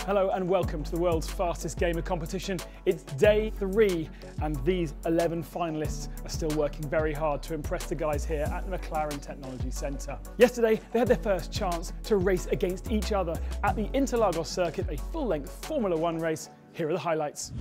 Hello and welcome to the world's fastest gamer competition. It's day 3 and these 11 finalists are still working very hard to impress the guys here at the McLaren Technology Centre. Yesterday they had their first chance to race against each other at the Interlagos circuit, a full-length Formula 1 race. Here are the highlights.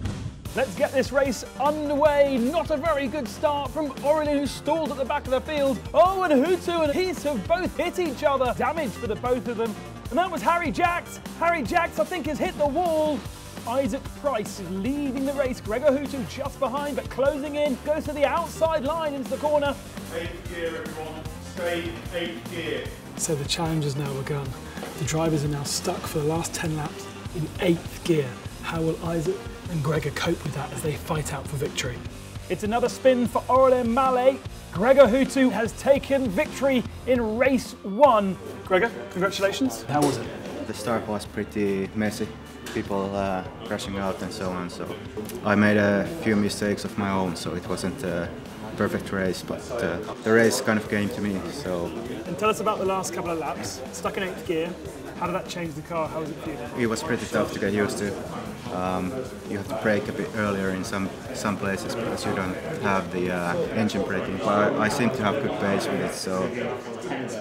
Let's get this race underway. Not a very good start from Aurelien, who stalled at the back of the field. Oh, and Hutu and Heath have both hit each other. Damage for the both of them. And that was Harry Jacks. Harry Jacks, I think, has hit the wall. Isaac Price is leading the race. Gregor Hutu just behind, but closing in. Goes to the outside line into the corner. 8th gear, everyone. Stay 8th gear. So the challenge has now begun. The drivers are now stuck for the last 10 laps in 8th gear. How will Isaac and Gregor cope with that as they fight out for victory? It's another spin for Aurelien Mallet. Gregor Hutu has taken victory in race 1. Gregor, congratulations. How was it? The start was pretty messy. People crashing out and so on. So I made a few mistakes of my own, so it wasn't a perfect race, but the race kind of came to me. So. And tell us about the last couple of laps. Stuck in 8th gear. How did that change the car? How was it for you? It was pretty tough to get used to. You have to brake a bit earlier in some places because you don't have the engine braking. But I seem to have good pace with it, so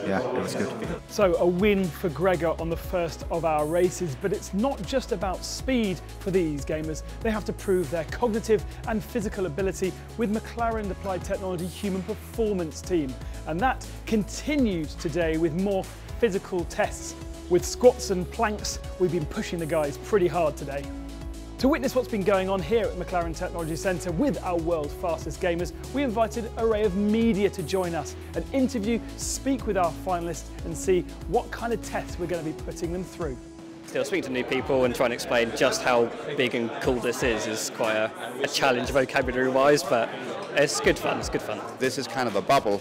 yeah, it was good. So a win for Gregor on the first of our races, but it's not just about speed for these gamers. They have to prove their cognitive and physical ability with McLaren Applied Technology Human Performance Team. And that continues today with more physical tests. With squats and planks, we've been pushing the guys pretty hard today. To witness what's been going on here at McLaren Technology Centre with our world's fastest gamers, we invited an array of media to join us and interview, speak with our finalists and see what kind of tests we're going to be putting them through. Still speaking to new people and trying to explain just how big and cool this is quite a challenge vocabulary-wise, but it's good fun, This is kind of a bubble.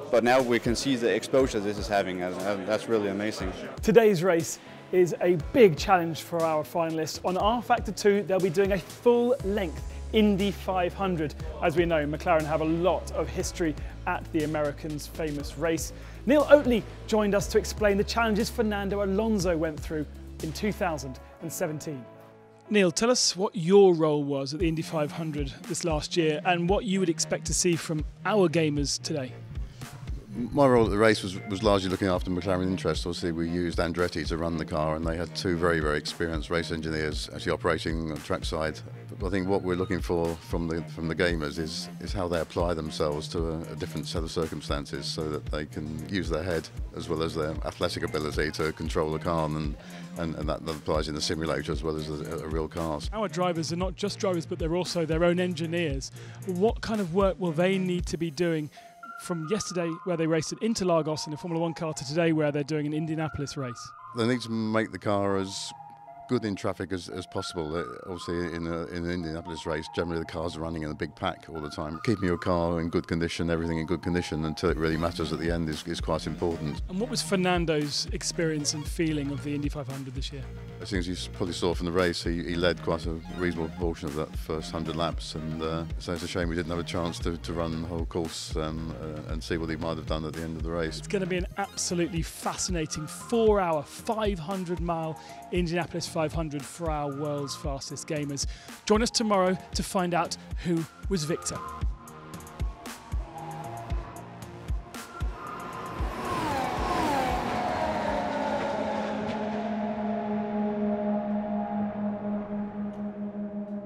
But now we can see the exposure this is having, and that's really amazing. Today's race is a big challenge for our finalists. On R Factor 2, they'll be doing a full-length Indy 500. As we know, McLaren have a lot of history at the Americans' famous race. Neil Oatley joined us to explain the challenges Fernando Alonso went through in 2017. Neil, tell us what your role was at the Indy 500 this last year and what you would expect to see from our gamers today. My role at the race was largely looking after McLaren interests. Obviously, we used Andretti to run the car, and they had two very, very experienced race engineers actually operating on trackside. But I think what we're looking for from the gamers is how they apply themselves to a different set of circumstances, so that they can use their head as well as their athletic ability to control the car, and that applies in the simulator as well as a real car. Our drivers are not just drivers, but they're also their own engineers. What kind of work will they need to be doing from yesterday, where they raced at Interlagos in a Formula 1 car, to today where they're doing an Indianapolis race? They need to make the car as good in traffic as possible. Obviously, in an Indianapolis race, generally the cars are running in a big pack all the time. Keeping your car in good condition, everything in good condition until it really matters at the end is quite important. And what was Fernando's experience and feeling of the Indy 500 this year? As you probably saw from the race, he led quite a reasonable proportion of that first 100 laps, and so it's a shame we didn't have a chance to run the whole course and see what he might have done at the end of the race. It's going to be an absolutely fascinating 4-hour, 500-mile Indianapolis 500 for our world's fastest gamers. Join us tomorrow to find out who was victor.